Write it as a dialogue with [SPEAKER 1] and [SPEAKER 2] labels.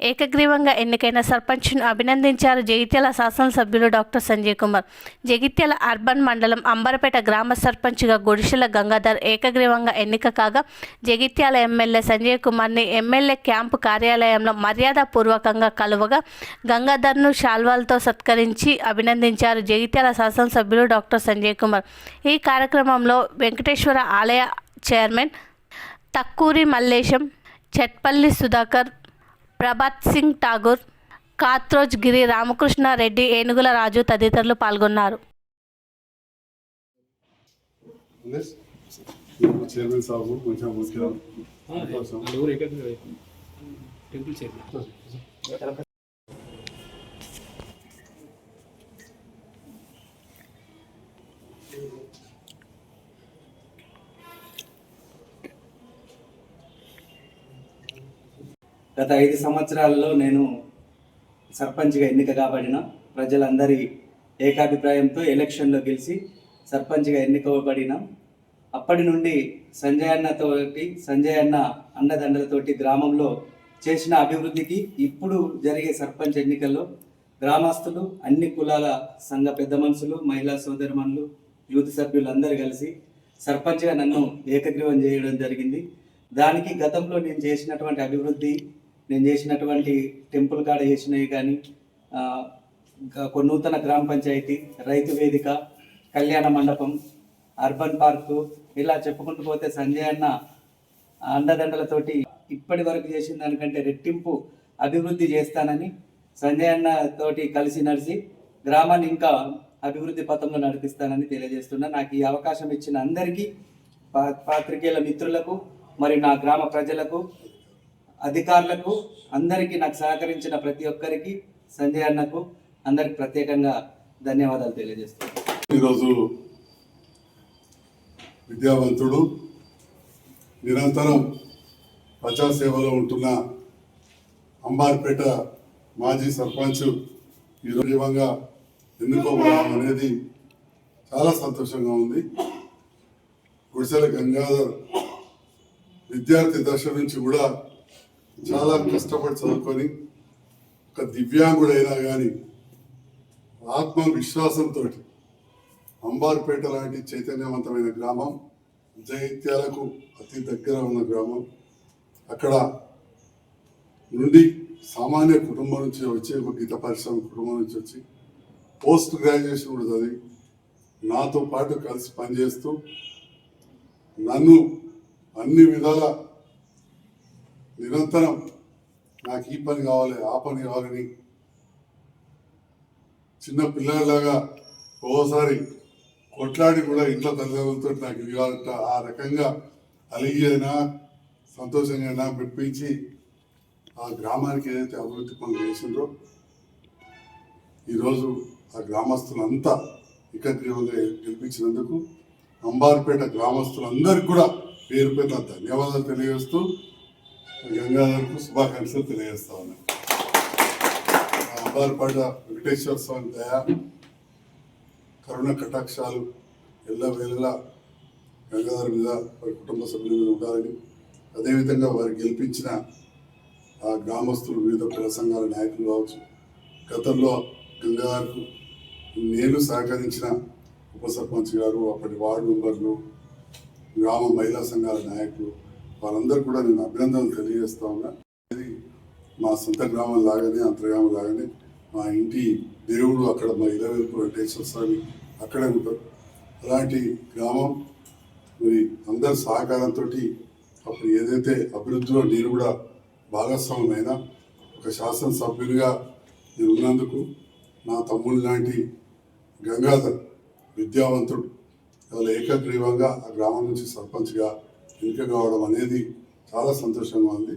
[SPEAKER 1] ఏకగ్రీవంగా ఎన్నికైన సర్పంచ్ను అభినందించారు జగిత్యాల శాసనసభ్యులు డాక్టర్ సంజయ్ కుమార్. జగిత్యాల అర్బన్ మండలం అంబర్పేట గ్రామ సర్పంచ్గా గుడిశెల గంగాధర్ ఏకగ్రీవంగా ఎన్నిక కాగా జగిత్యాల ఎమ్మెల్యే సంజయ్ కుమార్ని ఎమ్మెల్యే క్యాంపు కార్యాలయంలో మర్యాదపూర్వకంగా కలువగా గంగాధర్ను శాల్వాలతో సత్కరించి అభినందించారు జగిత్యాల శాసనసభ్యులు డాక్టర్ సంజయ్ కుమార్. ఈ కార్యక్రమంలో వెంకటేశ్వర ఆలయ చైర్మన్ తక్కూరి మల్లేశం, చెట్పల్లి సుధాకర్, ప్రభాత్ సింగ్ ఠాగూర్, కాత్రోజ్ గిరి, రామకృష్ణ రెడ్డి, ఏనుగుల రాజు తదితరులు పాల్గొన్నారు.
[SPEAKER 2] గత 5 సంవత్సరాలలో నేను సర్పంచ్గా ఎన్నిక కాబడిన ప్రజలందరి ఏకాభిప్రాయంతో ఎలక్షన్లో గెలిచి సర్పంచ్గా ఎన్నికబడిన అప్పటి నుండి సంజయ్ అన్న అండదండలతోటి గ్రామంలో చేసిన అభివృద్ధికి ఇప్పుడు జరిగే సర్పంచ్ ఎన్నికల్లో గ్రామస్తులు, అన్ని కులాల సంఘ పెద్ద మనుషులు, మహిళా సోదరిమణులు, యూత్ సభ్యులు అందరూ కలిసి సర్పంచ్గా నన్ను ఏకగ్రీవం చేయడం జరిగింది. దానికి గతంలో నేను చేసినటువంటి అభివృద్ధి, నేను చేసినటువంటి టెంపుల్ కాడ చేసినవి కానీ, నూతన గ్రామ పంచాయతీ, రైతు వేదిక, కళ్యాణ మండపం, అర్బన్ పార్కు, ఇలా చెప్పుకుంటూ పోతే సంజయ్ అన్న అండదండలతోటి ఇప్పటి వరకు చేసిన దానికంటే రెట్టింపు అభివృద్ధి చేస్తానని సంజయ్ అన్న తోటి కలిసి నడిచి గ్రామాన్ని ఇంకా అభివృద్ధి పథంలో నడిపిస్తానని తెలియజేస్తున్నా. నాకు ఈ అవకాశం ఇచ్చిన అందరికీ, పాత్రికేయుల మిత్రులకు, మరి నా గ్రామ ప్రజలకు, అధికారులకు, అందరికీ నాకు సహకరించిన ప్రతి ఒక్కరికి, సంజయ్ అన్నకు అందరికి ప్రత్యేకంగా ధన్యవాదాలు తెలియజేస్తున్నాను.
[SPEAKER 3] ఈరోజు విద్యావంతుడు, నిరంతరం ప్రజాసేవలో ఉంటున్న అంబార్పేట మాజీ సర్పంచ్ ఈరోజుగా ఎన్నుకోవడం అనేది చాలా సంతోషంగా ఉంది. గుడిసెల గంగాధర్ విద్యార్థి దశ నుంచి కూడా చాలా కష్టపడి చదువుకొని ఒక దివ్యాంగుడైనా కానీ ఆత్మవిశ్వాసంతో అంబార్పేట లాంటి చైతన్యవంతమైన గ్రామం, జగిత్యాలకు అతి దగ్గర ఉన్న గ్రామం, అక్కడ నుండి సామాన్య కుటుంబం నుంచి వచ్చి, ఒక గీత పరిశ్రమ కుటుంబం నుంచి వచ్చి పోస్ట్ గ్రాడ్యుయేషన్ కూడా చదివి నాతో పాటు కలిసి పనిచేస్తూ నన్ను అన్ని విధాల నిరంతరం నాకు ఈ పని కావాలి, ఆ పని కావాలని చిన్న పిల్లలాగా ఓసారి కొట్లాడి కూడా ఇంట్లో తల్లిదండ్రులతో నాకు ఇది కావాలంట ఆ రకంగా అలిగి అయినా సంతోషంగా అయినా మెప్పించి ఆ గ్రామానికి ఏదైతే అభివృద్ధి పనులు చేసిండ్రో ఈరోజు ఆ గ్రామస్తులంతా ఏకగ్రీవంగా గెలిపించినందుకు అంబార్పేట గ్రామస్తులందరికీ కూడా పేరు పేరున ధన్యవాదాలు తెలియజేస్తూ గంగాధర్కు శుభాకాంక్షలు తెలియజేస్తా ఉన్నాను. అంబార్పేట వెంకటేశ్వర స్వామి దయ, కరుణ కటాక్షాలు ఎల్లవేళలా గంగాధర్ మీద, వారి కుటుంబ సభ్యుల మీద ఉండాలని, అదేవిధంగా వారు గెలిపించిన ఆ గ్రామస్తులు, వివిధ కుల సంఘాల నాయకులు కావచ్చు, గతంలో గంగాధర్కు నేను సహకరించిన ఉప సర్పంచ్ గారు, అప్పటి వార్డు మెంబర్లు, గ్రామ మహిళా సంఘాల నాయకులు, వాళ్ళందరూ కూడా నేను అభినందనలు తెలియజేస్తా ఉన్నా. ఇది మా సొంత గ్రామం లాగానే, అంతర్గ్రామం లాగానే మా ఇంటి దేవుడు అక్కడ, మా ఇలవేల్పు వెంకటేశ్వర స్వామి అక్కడే ఉంటారు. అలాంటి గ్రామం మరి అందరి సహకారంతో అప్పుడు ఏదైతే అభివృద్ధిలో నేను కూడా భాగస్వామ్యమైన ఒక శాసనసభ్యునిగా నేను ఉన్నందుకు నా తమ్ముడు లాంటి గంగాధర్ విద్యావంతుడు వాళ్ళ ఏకగ్రీవంగా ఆ గ్రామం నుంచి సర్పంచ్గా ఎన్నిక కావడం అనేది చాలా సంతోషంగా ఉంది.